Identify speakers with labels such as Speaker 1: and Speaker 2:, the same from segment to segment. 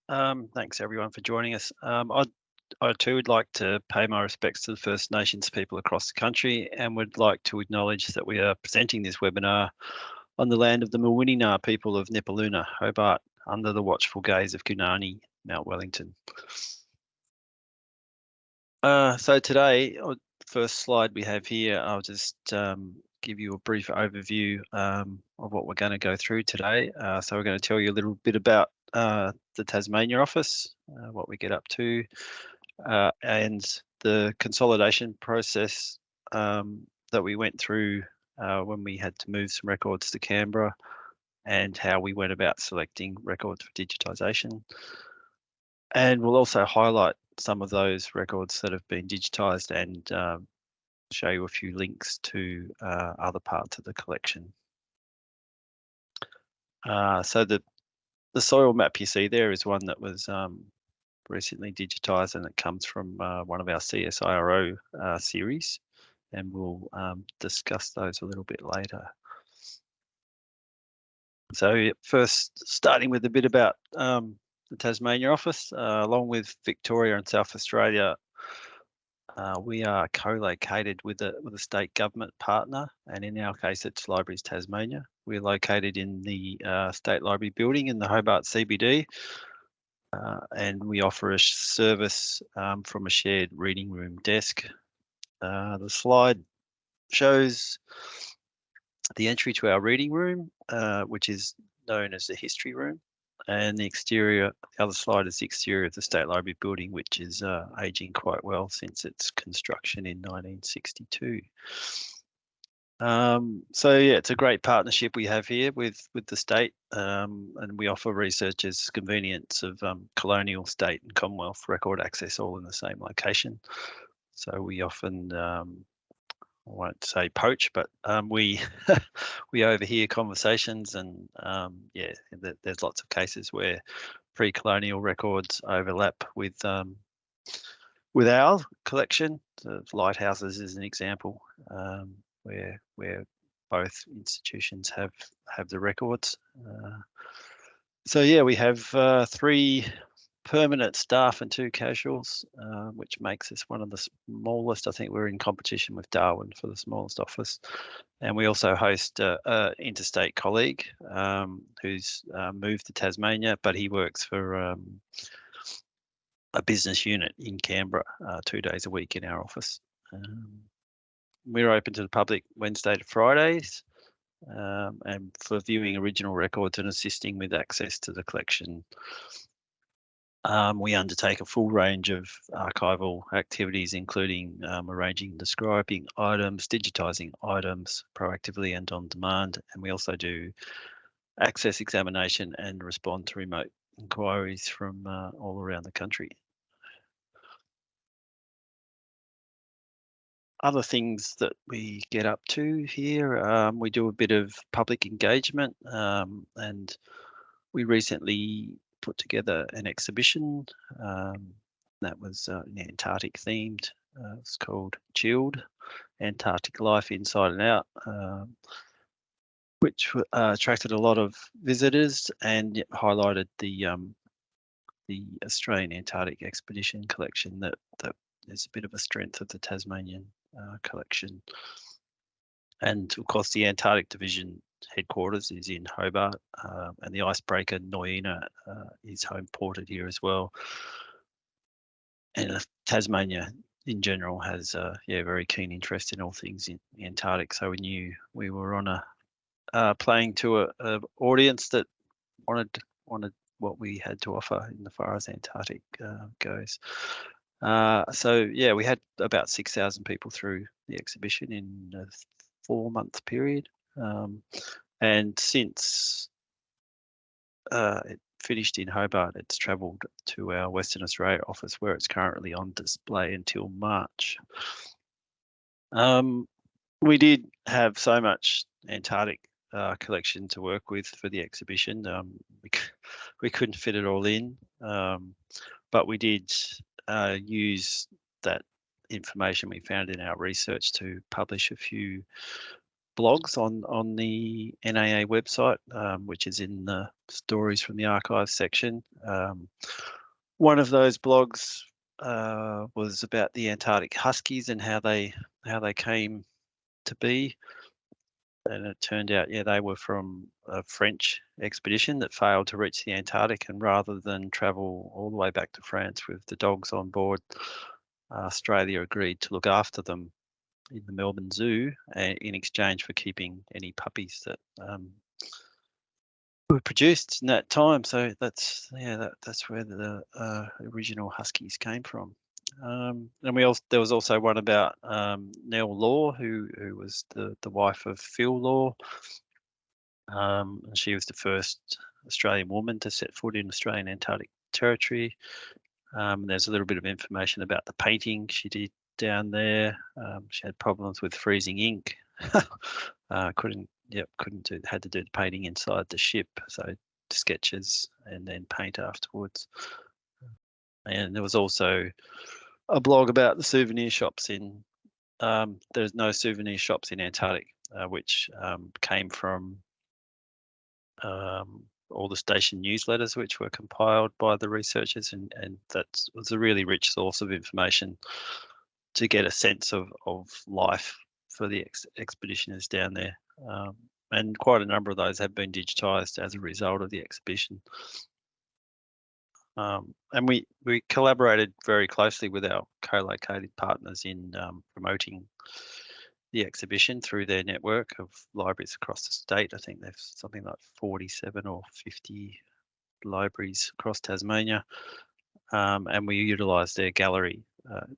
Speaker 1: Thanks everyone for joining us. I too would like to pay my respects to the First Nations people across the country and would like to acknowledge that we are presenting this webinar on the land of the Mawinina people of Nipaluna, Hobart, under the watchful gaze of Gunani, Mount Wellington. So today, the first slide we have here, I'll just give you a brief overview of what we're going to go through today. So we're going to tell you a little bit about the Tasmania office, what we get up to, and the consolidation process that we went through when we had to move some records to Canberra, and how we went about selecting records for digitisation. And we'll also highlight some of those records that have been digitised and show you a few links to other parts of the collection. So the soil map you see there is one that was recently digitised, and it comes from one of our CSIRO series, and we'll discuss those a little bit later. So first, starting with a bit about the Tasmania office, along with Victoria and South Australia, we are co-located with a state government partner, and in our case, it's Libraries Tasmania. We're located in the State Library building in the Hobart CBD, and we offer a service from a shared reading room desk. The slide shows the entry to our reading room, which is known as the history room, and the other slide is the exterior of the State Library building, which is aging quite well since its construction in 1962. So yeah, it's a great partnership we have here with the state, and we offer researchers convenience of colonial, state and Commonwealth record access all in the same location. So we often I won't say poach, but we we overhear conversations, and yeah, there's lots of cases where pre-colonial records overlap with our collection. The Lighthouses is an example where both institutions have the records. So yeah, we have 3 permanent staff and 2 casuals, which makes us one of the smallest. I think we're in competition with Darwin for the smallest office. And we also host an interstate colleague who's moved to Tasmania, but he works for a business unit in Canberra 2 days a week in our office. We're open to the public Wednesday to Fridays, and for viewing original records and assisting with access to the collection. We undertake a full range of archival activities, including arranging and describing items, digitising items proactively and on demand, and we also do access examination and respond to remote inquiries from all around the country. Other things that we get up to here, we do a bit of public engagement, and we recently put together an exhibition that was Antarctic themed. It's called Chilled, Antarctic Life Inside and Out, which attracted a lot of visitors and highlighted the Australian Antarctic Expedition collection that is a bit of a strength of the Tasmanian collection. And of course, the Antarctic Division headquarters is in Hobart, and the icebreaker Noina is home ported here as well. And Tasmania in general has very keen interest in all things in the Antarctic. So we knew we were on a playing to a audience that wanted what we had to offer in the far as Antarctic goes. So yeah, we had about 6,000 people through the exhibition in a 4-month period, and since it finished in Hobart, it's travelled to our Western Australia office, where it's currently on display until March. We did have so much Antarctic collection to work with for the exhibition. We couldn't fit it all in, but we did use that information we found in our research to publish a few blogs on the NAA website, which is in the stories from the archives section. One of those blogs was about the Antarctic huskies and how they came to be. And it turned out, yeah, they were from a French expedition that failed to reach the Antarctic, and rather than travel all the way back to France with the dogs on board, Australia agreed to look after them in the Melbourne Zoo in exchange for keeping any puppies that were produced in that time. So that's where the original huskies came from. And there was also one about Nell Law, who was the wife of Phil Law. And she was the first Australian woman to set foot in Australian Antarctic territory. There's a little bit of information about the painting she did down there. She had problems with freezing ink. Couldn't do, had to do the painting inside the ship, so sketches and then paint afterwards. And there was also a blog about the souvenir shops in there's no souvenir shops in Antarctic, which came from all the station newsletters which were compiled by the researchers, and that was a really rich source of information to get a sense of life for the expeditioners down there. And quite a number of those have been digitised as a result of the exhibition. And we collaborated very closely with our co-located partners in promoting the exhibition through their network of libraries across the state. I think there's something like 47 or 50 libraries across Tasmania. And we utilised their gallery,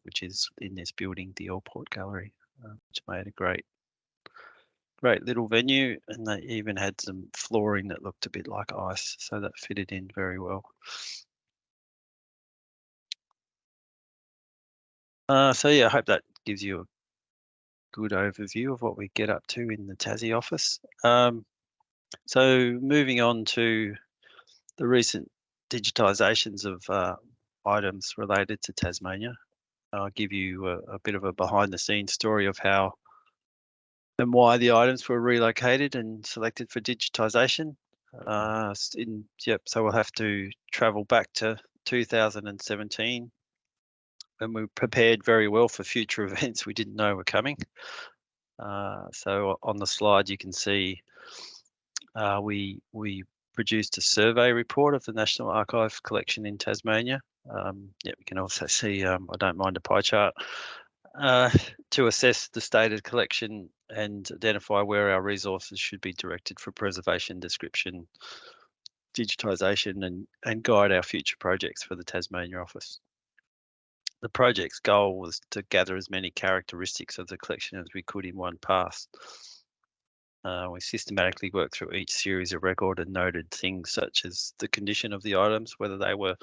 Speaker 1: which is in this building, the Allport Gallery, which made a great little venue, and they even had some flooring that looked a bit like ice, so that fitted in very well. So yeah, I hope that gives you a good overview of what we get up to in the Tassie office. So moving on to the recent digitisations of items related to Tasmania, I'll give you a bit of a behind the scenes story of how and why the items were relocated and selected for digitisation. So we'll have to travel back to 2017 when we prepared very well for future events we didn't know were coming. So on the slide you can see we produced a survey report of the National Archive collection in Tasmania. We can also see, I don't mind a pie chart, to assess the state of the collection and identify where our resources should be directed for preservation, description, digitisation, and guide our future projects for the Tasmania office. The project's goal was to gather as many characteristics of the collection as we could in one pass. We systematically worked through each series of record and noted things such as the condition of the items, whether they were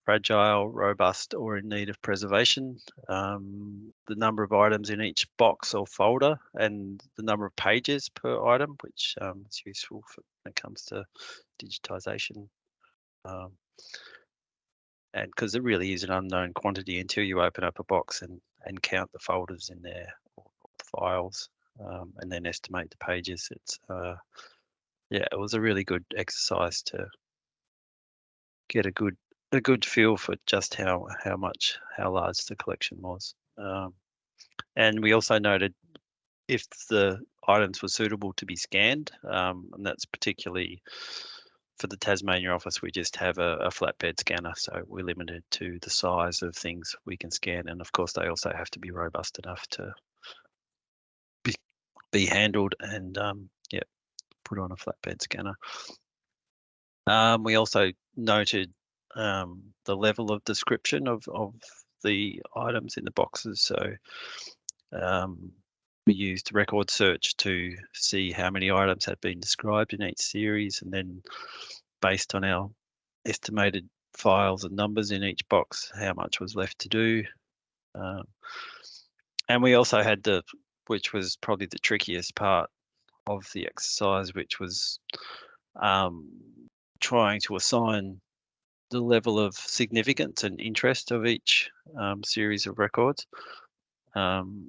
Speaker 1: fragile, robust, or in need of preservation, the number of items in each box or folder, and the number of pages per item, which is useful when it comes to digitisation. And because it really is an unknown quantity until you open up a box and count the folders in there, or files, and then estimate the pages. It's it was a really good exercise to get a good feel for just how large the collection was. And we also noted if the items were suitable to be scanned, and that's particularly for the Tasmania office. We just have a flatbed scanner, so we're limited to the size of things we can scan, and of course they also have to be robust enough to be handled and put on a flatbed scanner. We also noted the level of description of the items in the boxes. So we used record search to see how many items had been described in each series, and then based on our estimated files and numbers in each box, how much was left to do. And we also had which was probably the trickiest part of the exercise, which was trying to assign the level of significance and interest of each series of records,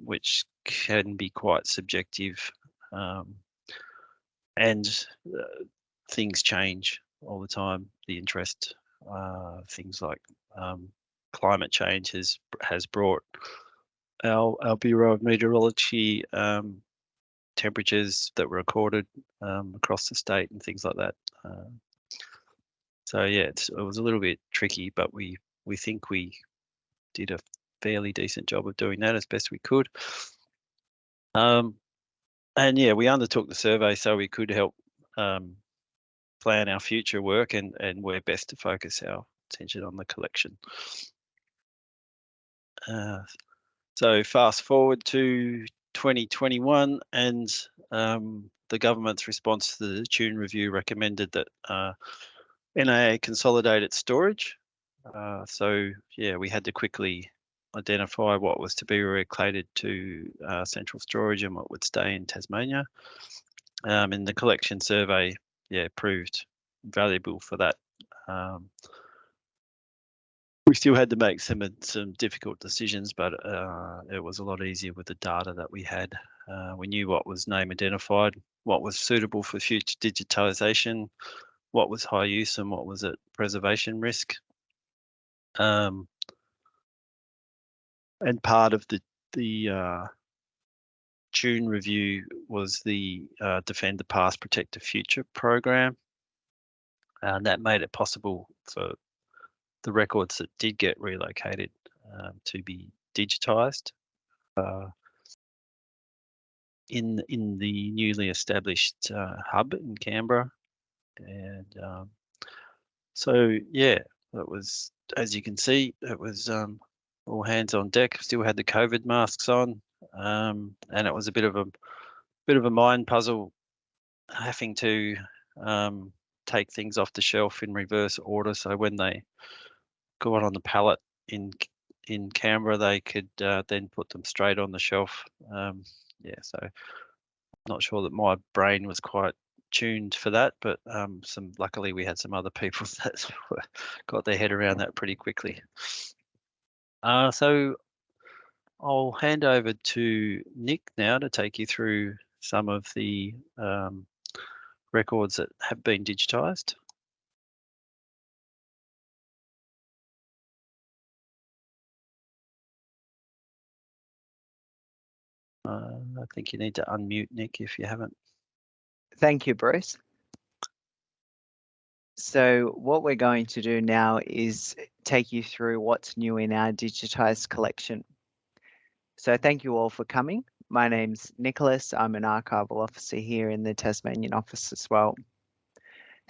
Speaker 1: which can be quite subjective And things change all the time. The interest, things like climate change has brought our Bureau of Meteorology temperatures that were recorded across the state and things like that. So yeah, it was a little bit tricky, but we think we did a fairly decent job of doing that as best we could. And yeah, we undertook the survey so we could help plan our future work and where best to focus our attention on the collection. So fast forward to 2021, and the government's response to the Tune review recommended that NAA consolidate its storage. So yeah, we had to quickly identify what was to be relocated to central storage and what would stay in Tasmania. And the collection survey, yeah, proved valuable for that. We still had to make some difficult decisions, but it was a lot easier with the data that we had. We knew what was name identified, what was suitable for future digitisation, what was high use and what was at preservation risk. And part of the June review was the Defend the Past, Protect the Future program. And that made it possible for the records that did get relocated to be digitised in the newly established hub in Canberra. And so yeah, it was, as you can see, it was all hands on deck. Still had the COVID masks on, and it was a bit of a mind puzzle having to take things off the shelf in reverse order. So when they got on the pallet in Canberra, they could then put them straight on the shelf. Yeah, so I'm not sure that my brain was quite tuned for that, but luckily we had some other people that got their head around that pretty quickly. So I'll hand over to Nick now to take you through some of the records that have been digitised. I think you need to unmute, Nick, if you haven't.
Speaker 2: Thank you, Bruce. So what we're going to do now is take you through what's new in our digitised collection. So thank you all for coming. My name's Nicholas. I'm an archival officer here in the Tasmanian office as well.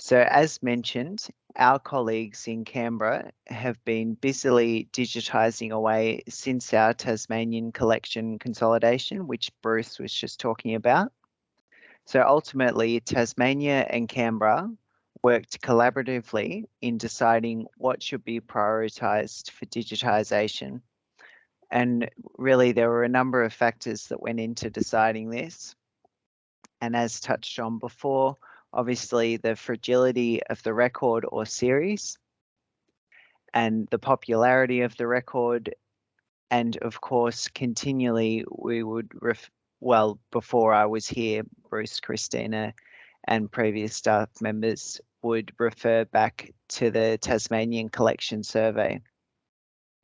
Speaker 2: So as mentioned, our colleagues in Canberra have been busily digitising away since our Tasmanian collection consolidation, which Bruce was just talking about. So ultimately, Tasmania and Canberra worked collaboratively in deciding what should be prioritised for digitisation. And really, there were a number of factors that went into deciding this. And as touched on before, obviously the fragility of the record or series and the popularity of the record. And of course, continually we would, before I was here, Bruce, Christina, and previous staff members would refer back to the Tasmanian Collection Survey,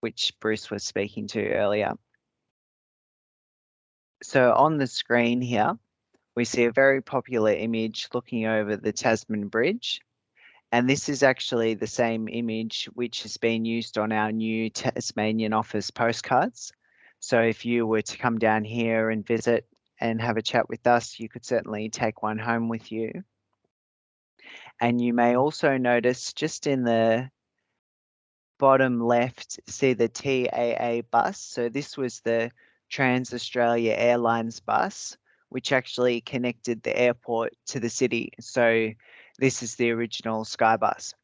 Speaker 2: which Bruce was speaking to earlier. So on the screen here, we see a very popular image looking over the Tasman Bridge. And this is actually the same image which has been used on our new Tasmanian office postcards. So if you were to come down here and visit and have a chat with us, you could certainly take one home with you. And you may also notice just in the bottom left, see the TAA bus. So this was the Trans-Australia Airlines bus, which actually connected the airport to the city. So this is the original Skybus.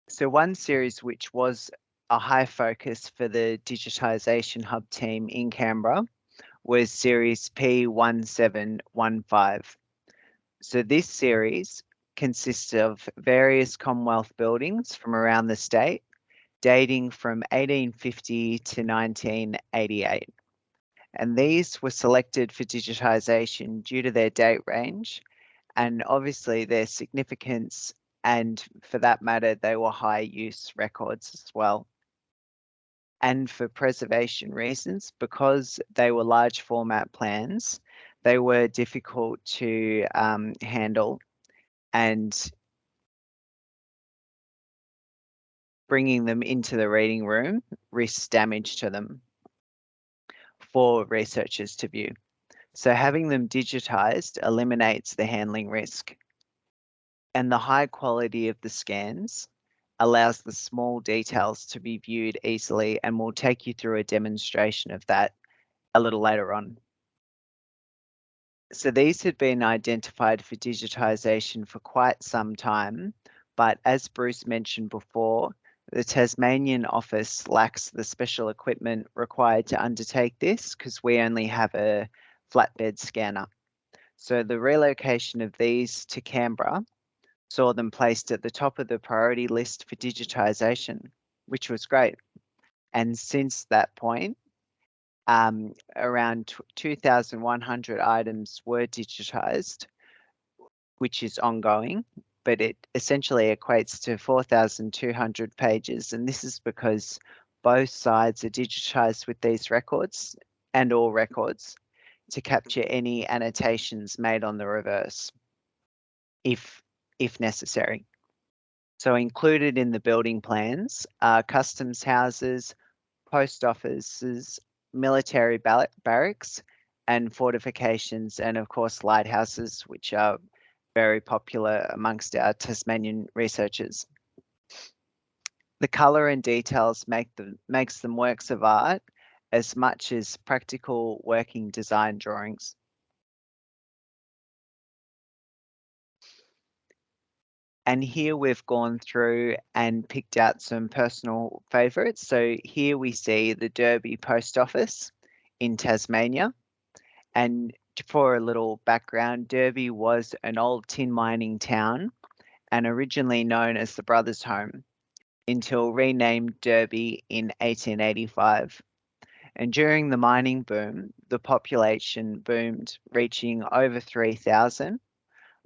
Speaker 2: So one series which was a high focus for the Digitisation Hub team in Canberra was series P1715. So this series consists of various Commonwealth buildings from around the state, dating from 1850 to 1988. And these were selected for digitisation due to their date range and obviously their significance, and for that matter, they were high use records as well. And for preservation reasons, because they were large format plans, they were difficult to handle, and bringing them into the reading room risks damage to them for researchers to view. So having them digitised eliminates the handling risk. And the high quality of the scans allows the small details to be viewed easily, and we'll take you through a demonstration of that a little later on. So these had been identified for digitisation for quite some time, but as Bruce mentioned before, the Tasmanian office lacks the special equipment required to undertake this because we only have a flatbed scanner. So the relocation of these to Canberra saw them placed at the top of the priority list for digitisation, which was great. And since that point, around 2,100 items were digitised, which is ongoing, but it essentially equates to 4,200 pages. And this is because both sides are digitised with these records and all records to capture any annotations made on the reverse, if necessary. So included in the building plans are customs houses, post offices, military barracks, and fortifications, and of course lighthouses, which are very popular amongst our Tasmanian researchers. The colour and details makes them works of art as much as practical working design drawings. And here we've gone through and picked out some personal favourites. So here we see the Derby Post Office in Tasmania. And for a little background, Derby was an old tin mining town and originally known as the Brothers' Home until renamed Derby in 1885. And during the mining boom, the population boomed, reaching over 3,000.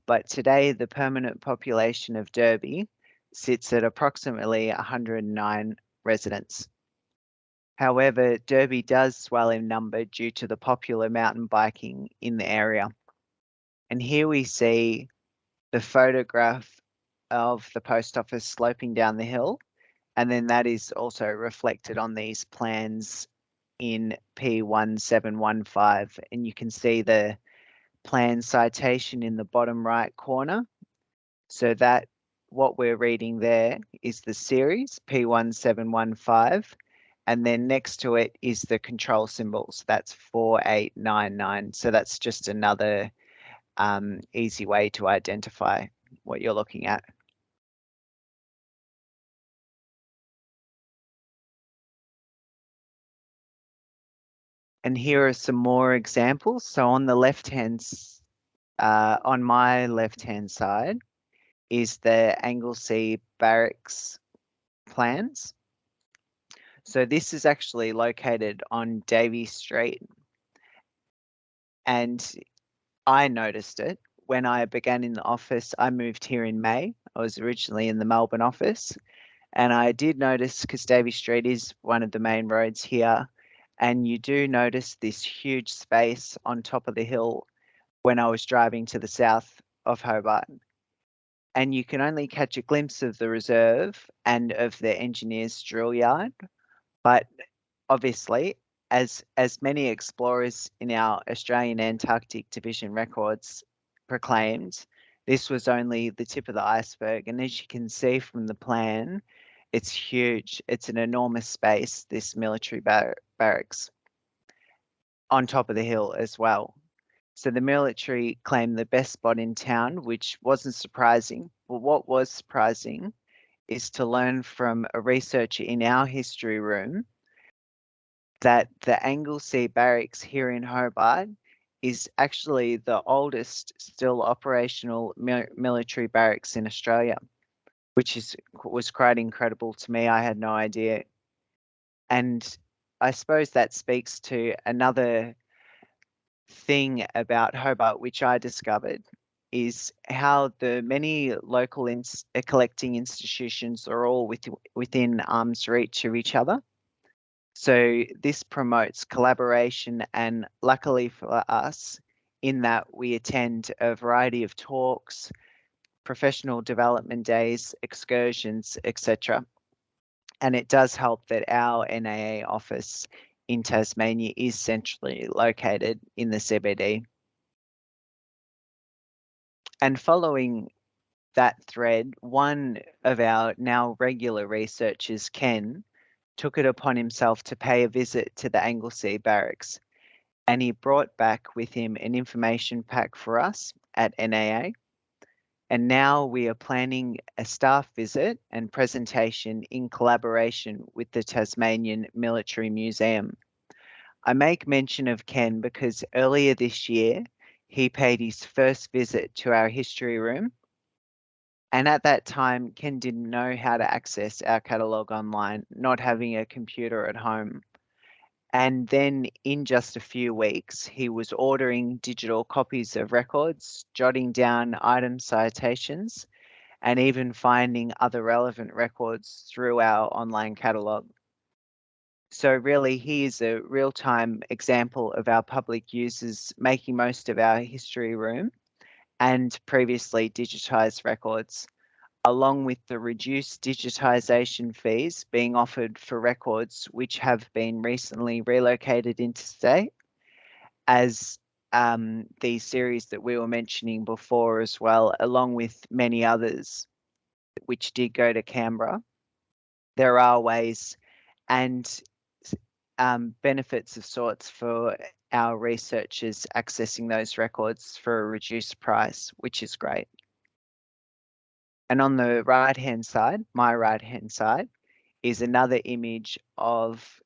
Speaker 2: But today the permanent population of Derby sits at approximately 109 residents. However, Derby does swell in number due to the popular mountain biking in the area. And here we see the photograph of the post office sloping down the hill, and then that is also reflected on these plans in P1715, and you can see the plan citation in the bottom right corner. So that what we're reading there is the series P1715, and then next to it is the control symbols. That's 4899. So that's just another easy way to identify what you're looking at. And here are some more examples. So on the on my left-hand side is the Anglesea Barracks plans. So this is actually located on Davey Street. And I noticed it when I began in the office. I moved here in May. I was originally in the Melbourne office. And I did notice, because Davey Street is one of the main roads here, and you do notice this huge space on top of the hill when I was driving to the south of Hobart. And you can only catch a glimpse of the reserve and of the engineers' drill yard. But obviously, as many explorers in our Australian Antarctic Division records proclaimed, this was only the tip of the iceberg. And as you can see from the plan, it's huge. It's an enormous space, this military barracks, on top of the hill as well. So the military claimed the best spot in town, which wasn't surprising. But what was surprising is to learn from a researcher in our history room that the Anglesea Barracks here in Hobart is actually the oldest still operational military barracks in Australia, which was quite incredible to me. I had no idea. And I suppose that speaks to another thing about Hobart, which I discovered, is how the many local collecting institutions are all within arm's reach of each other. So this promotes collaboration, and luckily for us, in that we attend a variety of talks, professional development days, excursions, etc. And it does help that our NAA office in Tasmania is centrally located in the CBD. And following that thread, one of our now regular researchers, Ken, took it upon himself to pay a visit to the Anglesea Barracks, and he brought back with him an information pack for us at NAA. And now we are planning a staff visit and presentation in collaboration with the Tasmanian Military Museum. I make mention of Ken because earlier this year, he paid his first visit to our history room. And at that time, Ken didn't know how to access our catalogue online, not having a computer at home. And then in just a few weeks, he was ordering digital copies of records, jotting down item citations, and even finding other relevant records through our online catalogue. So really, he is a real-time example of our public users making most of our history room and previously digitised records, along with the reduced digitisation fees being offered for records which have been recently relocated interstate, as the series that we were mentioning before as well, along with many others which did go to Canberra. There are ways and benefits of sorts for our researchers accessing those records for a reduced price, which is great. And on the right-hand side, my right-hand side, is another image of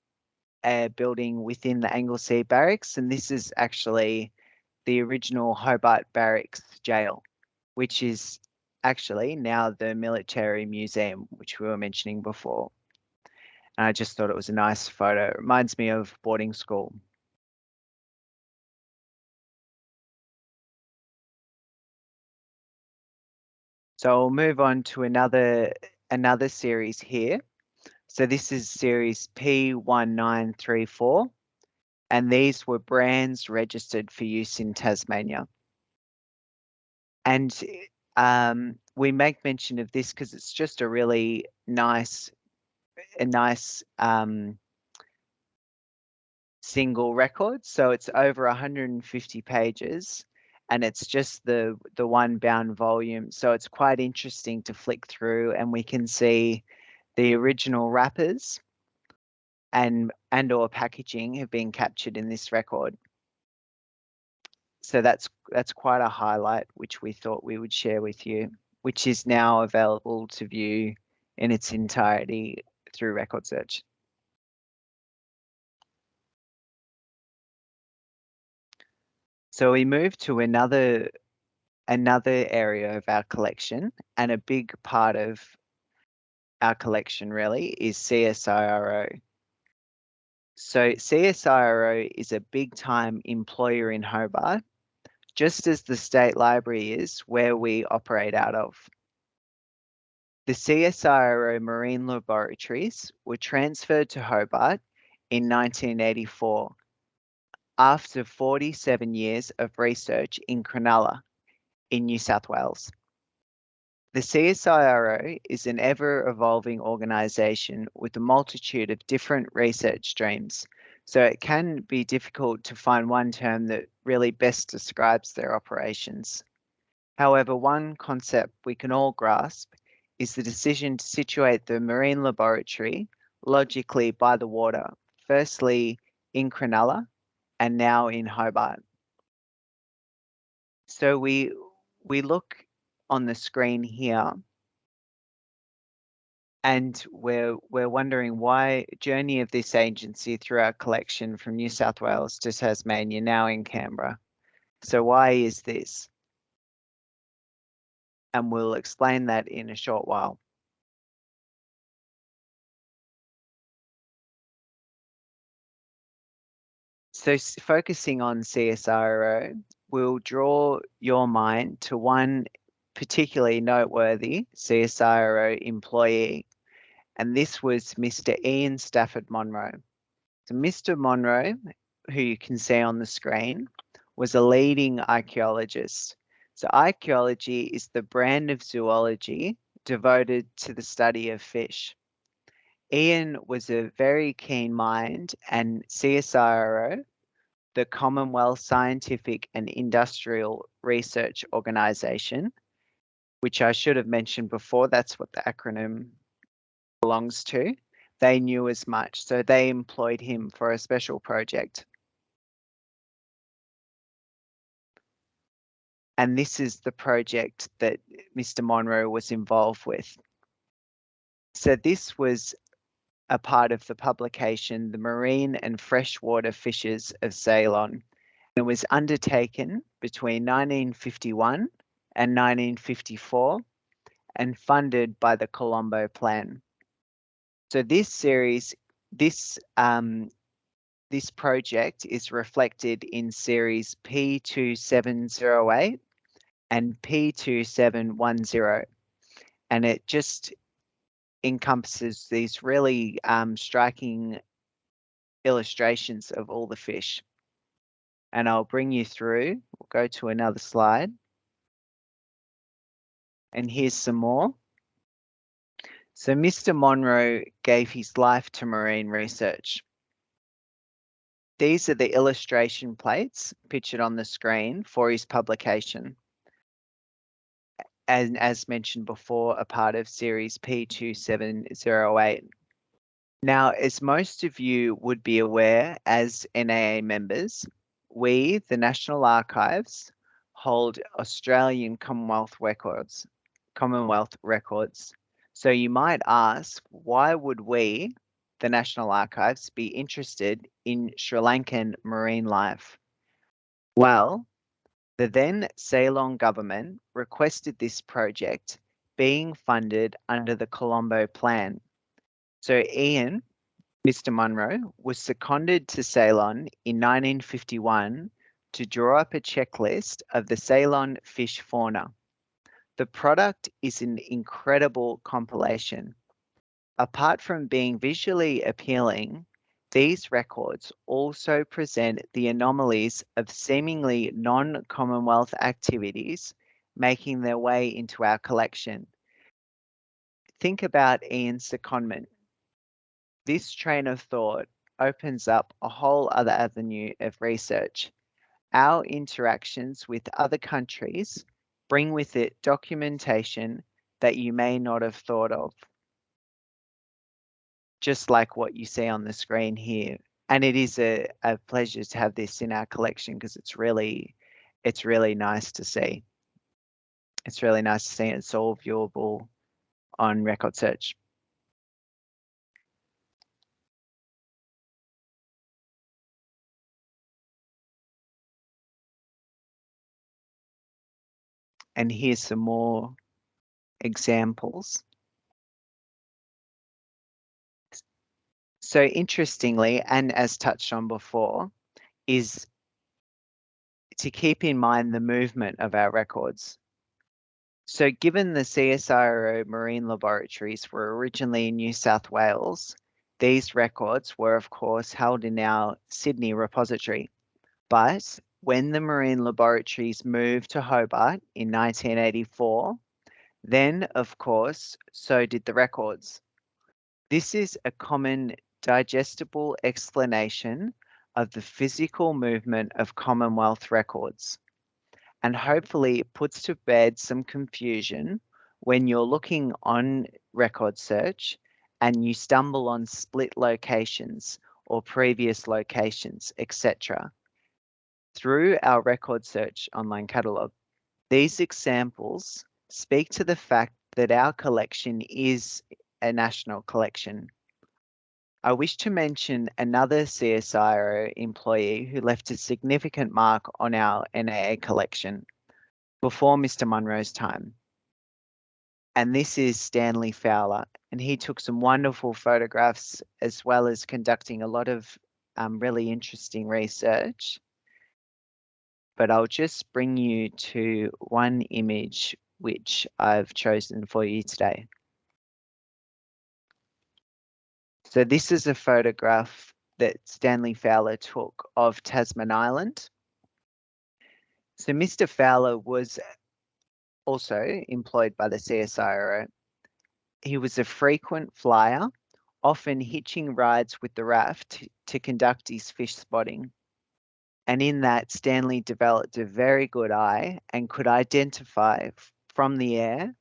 Speaker 2: a building within the Anglesea Barracks. And this is actually the original Hobart Barracks jail, which is actually now the Military Museum, which we were mentioning before. And I just thought it was a nice photo. It reminds me of boarding school. So I'll move on to another series here. So this is series P1934, and these were brands registered for use in Tasmania. And we make mention of this because it's just a really nice single record. So it's over 150 pages, and it's just the one bound volume. So it's quite interesting to flick through, and we can see the original wrappers and or packaging have been captured in this record. So that's quite a highlight, which we thought we would share with you, which is now available to view in its entirety through Record Search. So we move to another area of our collection, and a big part of our collection really is CSIRO. So CSIRO is a big time employer in Hobart, just as the State Library is, where we operate out of. The CSIRO marine laboratories were transferred to Hobart in 1984 after 47 years of research in Cronulla in New South Wales. The CSIRO is an ever-evolving organisation with a multitude of different research streams, so it can be difficult to find one term that really best describes their operations. However, one concept we can all grasp is the decision to situate the marine laboratory logically by the water, firstly in Cronulla and now in Hobart. So we look on the screen here, and we're wondering why journey of this agency through our collection from New South Wales to Tasmania, now in Canberra. So why is this? And we'll explain that in a short while. So focusing on CSIRO, we'll draw your mind to one particularly noteworthy CSIRO employee, and this was Mr. Ian Stafford Monroe. So Mr. Monroe, who you can see on the screen, was a leading archaeologist. So archaeology is the brand of zoology devoted to the study of fish. Ian was a very keen mind, and CSIRO, the Commonwealth Scientific and Industrial Research Organisation, which I should have mentioned before, that's what the acronym belongs to, they knew as much, so they employed him for a special project. And this is the project that Mr. Monroe was involved with. So this was a part of the publication, The Marine and Freshwater Fishes of Ceylon. It was undertaken between 1951 and 1954 and funded by the Colombo Plan. So this series, this project is reflected in series P2708 and P2710, and it just encompasses these really striking illustrations of all the fish. And I'll bring you through. We'll go to another slide. And here's some more. So Mr. Monroe gave his life to marine research. These are the illustration plates pictured on the screen for his publication. And as mentioned before, a part of series P2708. Now, as most of you would be aware as NAA members, we, the National Archives, hold Australian Commonwealth records. So you might ask, why would we, the National Archives, be interested in Sri Lankan marine life? Well, the then Ceylon government requested this project being funded under the Colombo Plan. So Ian, Mr. Monroe, was seconded to Ceylon in 1951 to draw up a checklist of the Ceylon fish fauna. The product is an incredible compilation. Apart from being visually appealing, these records also present the anomalies of seemingly non-Commonwealth activities making their way into our collection. Think about Ian's secondment. This train of thought opens up a whole other avenue of research. Our interactions with other countries bring with it documentation that you may not have thought of. Just like what you see on the screen here. And it is a pleasure to have this in our collection because it's really nice to see. It's really nice to see it. It's all viewable on record search. And here's some more examples. So interestingly, and as touched on before, is to keep in mind the movement of our records. So given the CSIRO marine laboratories were originally in New South Wales, these records were of course held in our Sydney repository. But when the marine laboratories moved to Hobart in 1984, then of course, so did the records. This is a common digestible explanation of the physical movement of Commonwealth records, and hopefully it puts to bed some confusion when you're looking on record search and you stumble on split locations or previous locations, etc. Through our record search online catalogue. These examples speak to the fact that our collection is a national collection. I wish to mention another CSIRO employee who left a significant mark on our NAA collection before Mr. Munro's time. And this is Stanley Fowler, and he took some wonderful photographs as well as conducting a lot of really interesting research. But I'll just bring you to one image which I've chosen for you today. So this is a photograph that Stanley Fowler took of Tasman Island. So Mr. Fowler was also employed by the CSIRO. He was a frequent flyer, often hitching rides with the raft to conduct his fish spotting. And in that, Stanley developed a very good eye and could identify from the air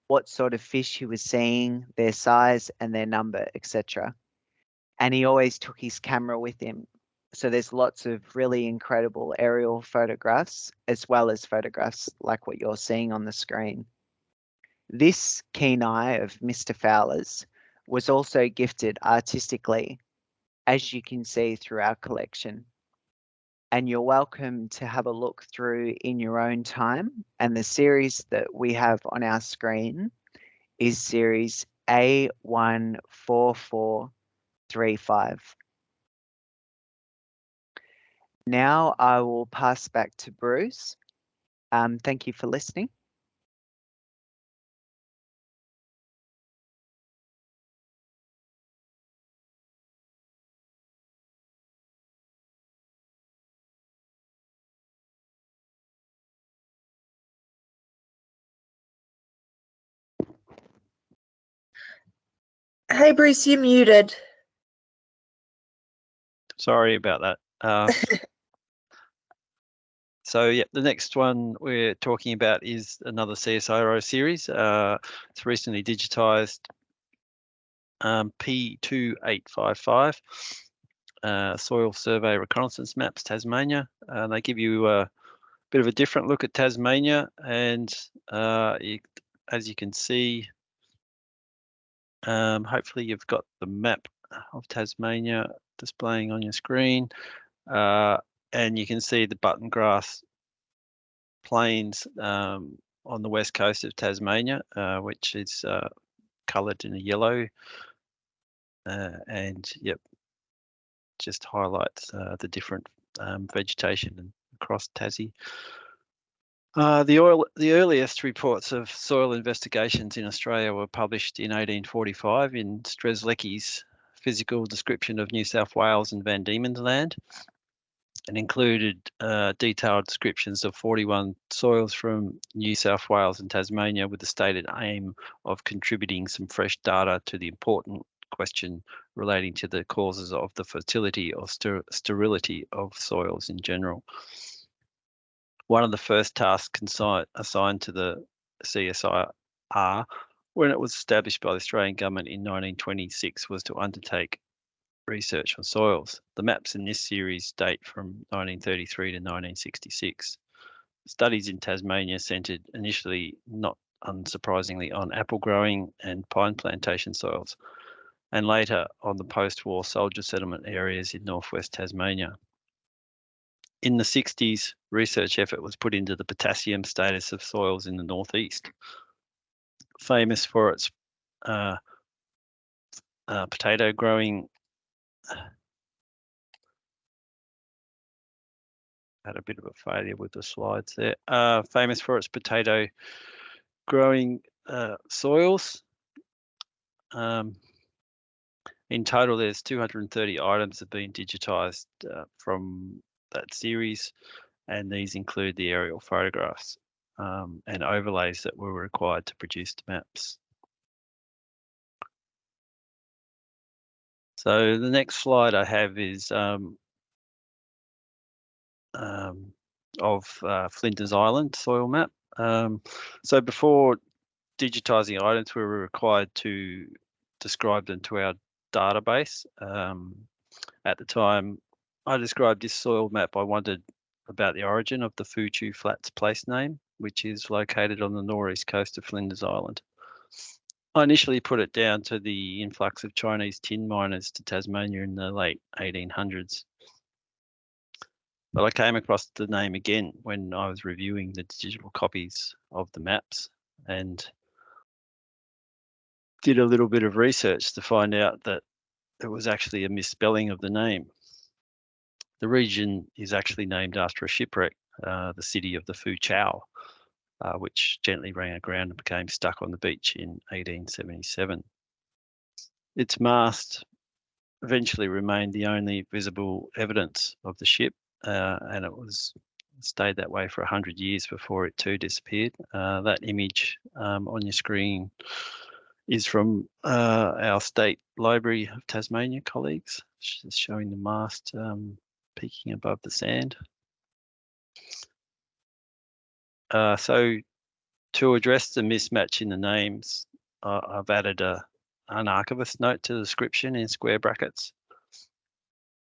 Speaker 2: what sort of fish he was seeing, their size and their number, etc. And he always took his camera with him. So there's lots of really incredible aerial photographs, as well as photographs like what you're seeing on the screen. This keen eye of Mr. Fowler's was also gifted artistically, as you can see through our collection. And you're welcome to have a look through in your own time. And the series that we have on our screen is series A14435. Now I will pass back to Bruce. Thank you for listening.
Speaker 3: Hey Bruce, you're muted.
Speaker 1: Sorry about that. So yeah, the next one we're talking about is another CSIRO series. It's recently digitised, P2855, Soil Survey Reconnaissance Maps, Tasmania. They give you a bit of a different look at Tasmania, and as you can see, hopefully you've got the map of Tasmania displaying on your screen. And you can see the button grass plains on the west coast of Tasmania, which is coloured in a yellow, and yep, just highlights the different vegetation across Tassie. The earliest reports of soil investigations in Australia were published in 1845 in Strzelecki's Physical Description of New South Wales and Van Diemen's Land, and included detailed descriptions of 41 soils from New South Wales and Tasmania, with the stated aim of contributing some fresh data to the important question relating to the causes of the fertility or sterility of soils in general. One of the first tasks assigned to the CSIR when it was established by the Australian government in 1926 was to undertake research on soils. The maps in this series date from 1933 to 1966. Studies in Tasmania centred initially, not unsurprisingly, on apple growing and pine plantation soils, and later on the post-war soldier settlement areas in northwest Tasmania. In the 60s, research effort was put into the potassium status of soils in the northeast. Famous for its potato growing, had a bit of a failure with the slides there. Famous for its potato growing soils. In total, there's 230 items that have been digitised from that series, and these include the aerial photographs and overlays that were required to produce the maps. So the next slide I have is of Flinders Island soil map. So before digitising items, we were required to describe them to our database. At the time I described this soil map, I wondered about the origin of the Fuchu Flats place name, which is located on the northeast coast of Flinders Island. I initially put it down to the influx of Chinese tin miners to Tasmania in the late 1800s. But I came across the name again when I was reviewing the digital copies of the maps and did a little bit of research to find out that it was actually a misspelling of the name. The region is actually named after a shipwreck, the city of the Fu Chao, which gently ran aground and became stuck on the beach in 1877. Its mast eventually remained the only visible evidence of the ship, and it stayed that way for 100 years before it too disappeared. That image on your screen is from our State Library of Tasmania colleagues, showing the mast peaking above the sand. So to address the mismatch in the names, I've added an archivist note to the description in square brackets,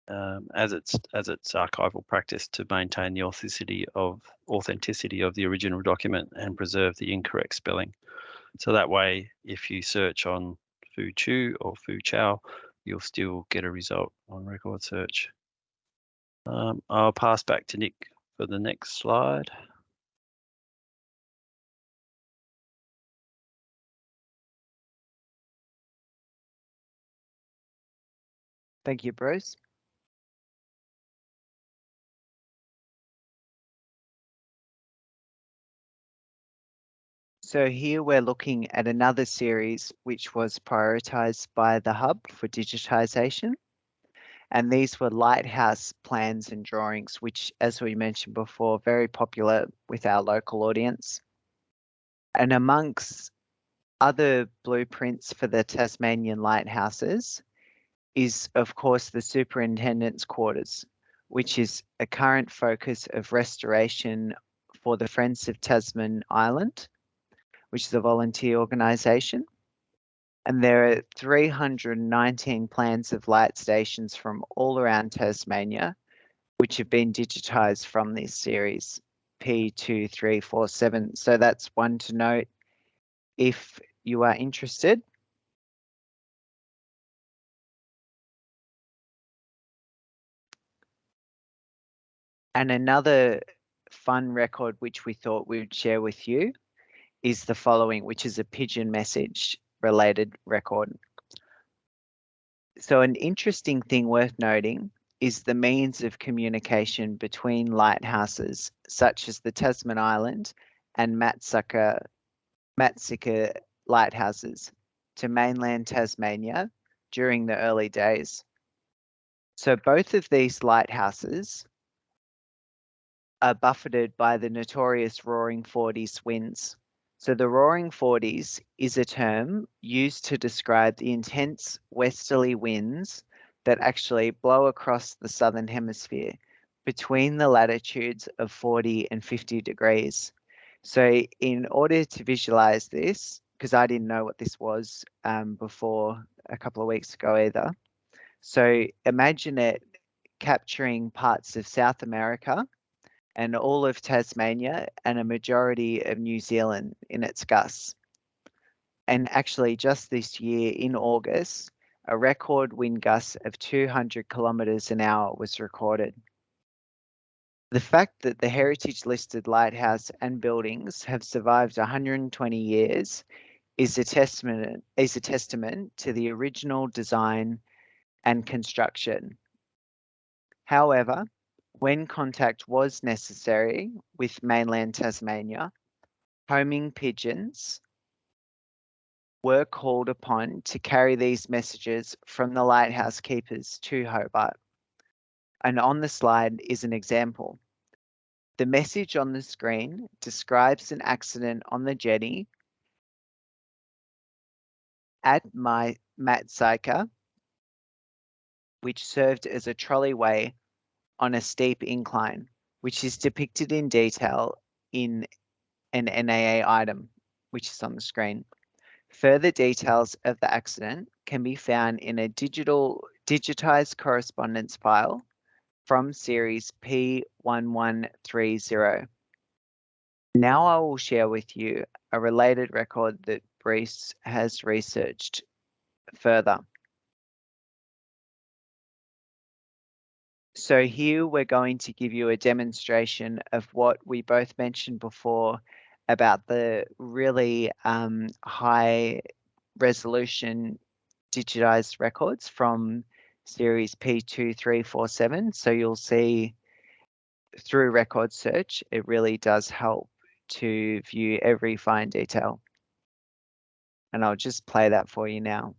Speaker 1: as it's archival practice to maintain the authenticity of the original document and preserve the incorrect spelling. So that way, if you search on Fu Chu or Fu Chao, you'll still get a result on record search. I'll pass back to Nick for the next slide.
Speaker 2: Thank you, Bruce. So here we're looking at another series which was prioritised by the Hub for digitisation. And these were lighthouse plans and drawings, which, as we mentioned before, very popular with our local audience. And amongst other blueprints for the Tasmanian lighthouses is, of course, the Superintendent's Quarters, which is a current focus of restoration for the Friends of Tasman Island, which is a volunteer organisation. And there are 319 plans of light stations from all around Tasmania, which have been digitised from this series, P2347. So that's one to note if you are interested. And another fun record which we thought we would share with you is the following, which is a pigeon message related record. So an interesting thing worth noting is the means of communication between lighthouses, such as the Tasman Island and Matsika lighthouses, to mainland Tasmania during the early days. So both of these lighthouses are buffeted by the notorious Roaring Forties winds. So the Roaring Forties is a term used to describe the intense westerly winds that actually blow across the southern hemisphere between the latitudes of 40 and 50 degrees. So in order to visualize this, because I didn't know what this was before a couple of weeks ago either. So imagine it capturing parts of South America and all of Tasmania and a majority of New Zealand in its gusts. And actually just this year in August, a record wind gust of 200 kilometres an hour was recorded. The fact that the heritage listed lighthouse and buildings have survived 120 years is a testament to the original design and construction. However, when contact was necessary with mainland Tasmania, homing pigeons were called upon to carry these messages from the lighthouse keepers to Hobart. And on the slide is an example. The message on the screen describes an accident on the jetty at Matsika, which served as a trolleyway on a steep incline, which is depicted in detail in an NAA item, which is on the screen. Further details of the accident can be found in a digitized correspondence file from series P1130. Now I will share with you a related record that Bruce has researched further. So here we're going to give you a demonstration of what we both mentioned before about the really high resolution digitized records from series P2347. So you'll see through record search, it really does help to view every fine detail. And I'll just play that for you now.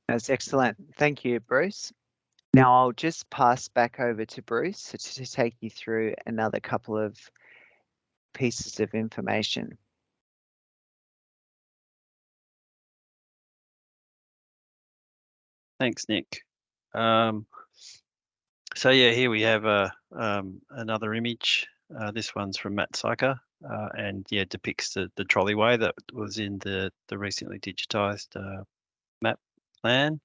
Speaker 2: That's excellent. Thank you, Bruce. Now I'll just pass back over to Bruce to take you through another couple of pieces of information.
Speaker 1: Thanks, Nick. So yeah, here we have another image. This one's from Matt Syker, and yeah, depicts the trolleyway that was in the recently digitised map plan.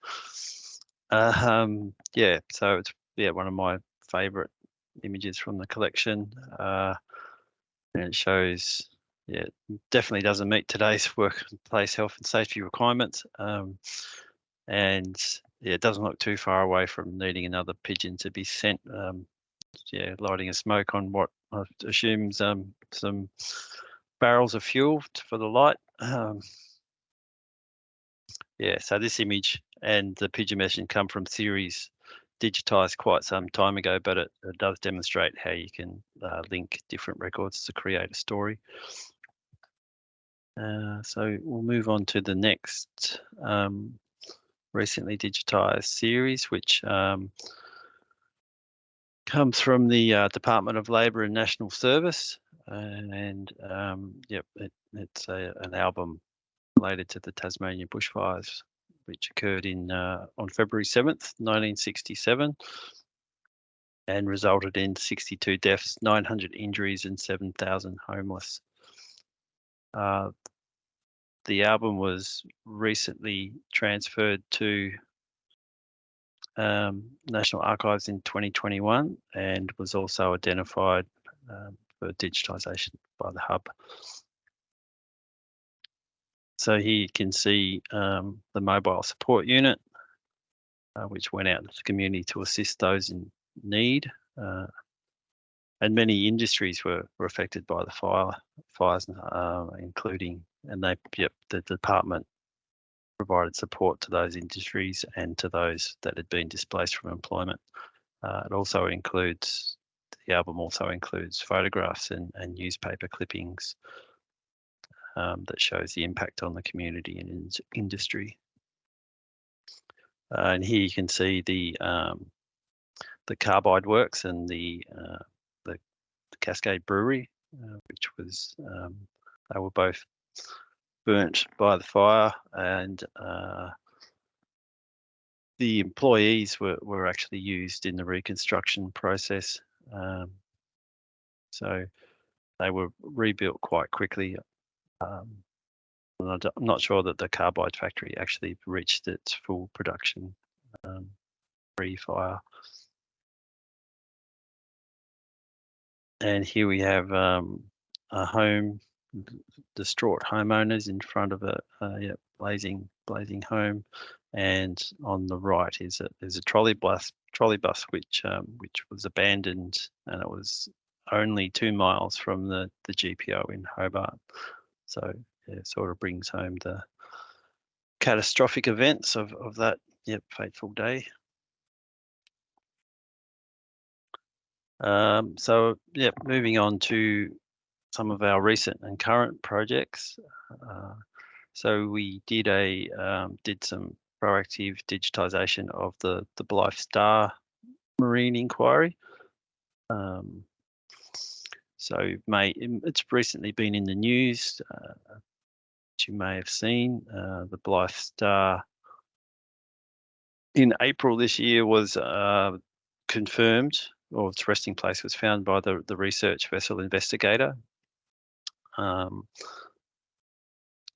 Speaker 1: Yeah, so it's one of my favourite images from the collection, and it shows definitely doesn't meet today's workplace health and safety requirements, and it doesn't look too far away from needing another pigeon to be sent. Lighting a smoke on what I assume some barrels of fuel for the light. So this image and the pigeon messaging come from series digitized quite some time ago, but it does demonstrate how you can link different records to create a story. So we'll move on to the next recently digitized series, which comes from the Department of Labor and National Service, and it's an album related to the Tasmanian bushfires, which occurred on February 7th, 1967, and resulted in 62 deaths, 900 injuries, and 7,000 homeless. The album was recently transferred to National Archives in 2021 and was also identified for digitisation by the Hub. So here you can see the mobile support unit, which went out into the community to assist those in need. And many industries were affected by the fires, including, and the department provided support to those industries and to those that had been displaced from employment. The album also includes photographs and newspaper clippings that shows the impact on the community and industry. And here you can see the Carbide Works and the Cascade Brewery, which was they were both burnt by the fire, and the employees were actually used in the reconstruction process. So they were rebuilt quite quickly. And I'm not sure that the carbide factory actually reached its full production pre-fire. And here we have a home, distraught homeowners in front of a blazing home, and on the right is a trolley bus which was abandoned, and it was only 2 miles from the GPO in Hobart. So yeah, it sort of brings home the catastrophic events of that fateful day. So yeah, moving on to some of our recent and current projects. So we did some proactive digitisation of the Blythe Star marine inquiry. So it's recently been in the news, which you may have seen. The Blythe Star in April this year was confirmed, or its resting place was found by the research vessel investigator.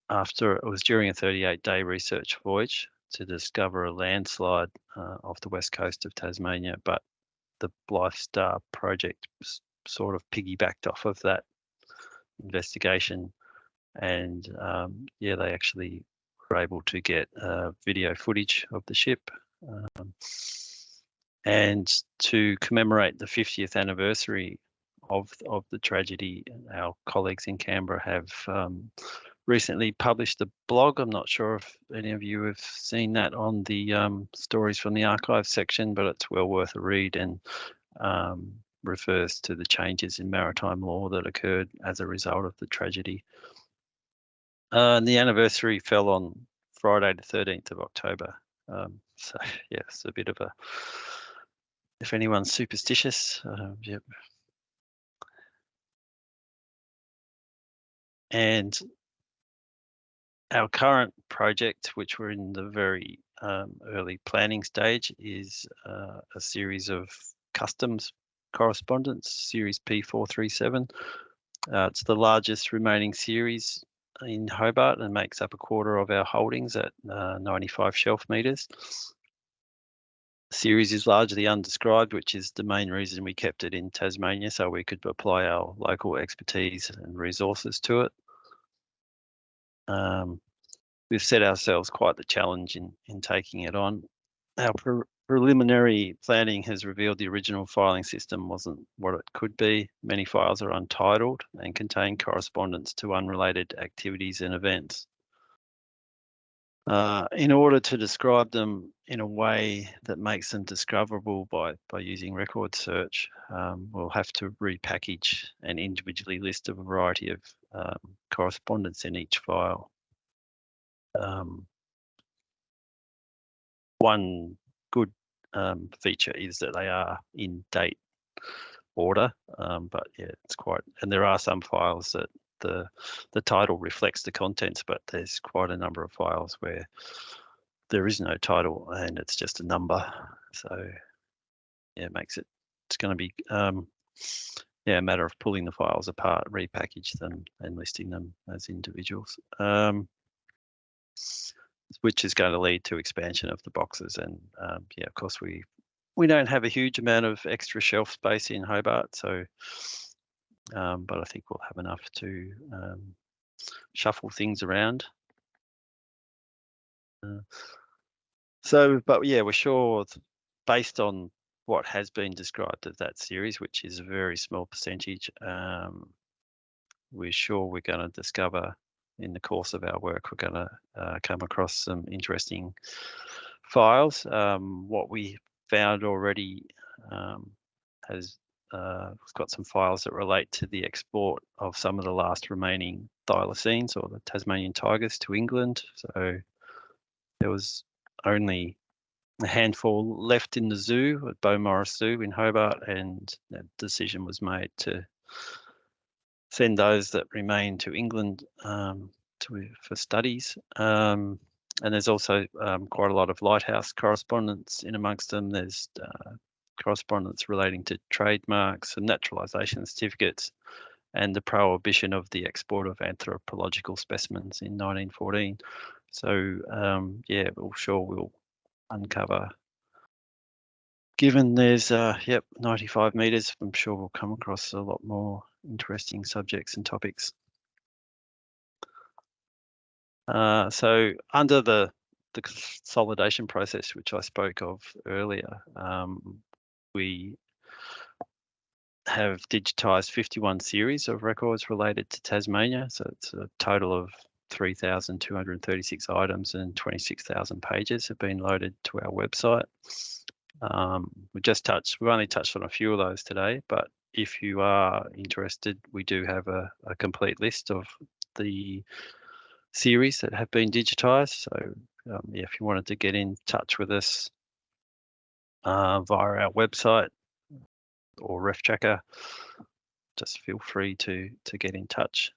Speaker 1: After it was during a 38-day research voyage to discover a landslide off the west coast of Tasmania, but the Blythe Star project sort of piggybacked off of that investigation, and they actually were able to get video footage of the ship. And to commemorate the 50th anniversary of the tragedy, our colleagues in Canberra have recently published a blog. I'm not sure if any of you have seen that on the stories from the archive section, but it's well worth a read, and refers to the changes in maritime law that occurred as a result of the tragedy. And the anniversary fell on Friday the 13th of October. So yeah, it's a bit of a, if anyone's superstitious, yep. And our current project, which we're in the very early planning stage, is a series of customs correspondence, Series P437. It's the largest remaining series in Hobart and makes up a quarter of our holdings at 95 shelf metres. The series is largely undescribed, which is the main reason we kept it in Tasmania, so we could apply our local expertise and resources to it. We've set ourselves quite the challenge in taking it on. Our preliminary planning has revealed the original filing system wasn't what it could be. Many files are untitled and contain correspondence to unrelated activities and events. In order to describe them in a way that makes them discoverable by using record search, we'll have to repackage and individually list a variety of correspondence in each file. One good feature is that they are in date order, but yeah, it's quite, and there are some files that the title reflects the contents, but there's quite a number of files where there is no title and it's just a number. So yeah, it makes it, it's going to be a matter of pulling the files apart, repackage them and listing them as individuals, which is going to lead to expansion of the boxes. And of course we don't have a huge amount of extra shelf space in Hobart, so but I think we'll have enough to shuffle things around. But yeah, we're sure, based on what has been described of that series, which is a very small percentage, we're sure we're going to discover in the course of our work, we're going to come across some interesting files. What we found already has we've got some files that relate to the export of some of the last remaining thylacines, or the Tasmanian tigers, to England. So there was only a handful left in the zoo at Beaumaris Zoo in Hobart, and that decision was made to send those that remain to England for studies. And there's also quite a lot of Lighthouse correspondence in amongst them. There's correspondence relating to trademarks and naturalisation certificates and the prohibition of the export of anthropological specimens in 1914. So yeah, we'll uncover. Given there's 95 metres, I'm sure we'll come across a lot more interesting subjects and topics. So under the consolidation process, which I spoke of earlier, we have digitised 51 series of records related to Tasmania. So it's a total of 3,236 items and 26,000 pages have been loaded to our website. We've only touched on a few of those today, but if you are interested, we do have a complete list of the series that have been digitised. So if you wanted to get in touch with us via our website or RefTracker, just feel free to get in touch.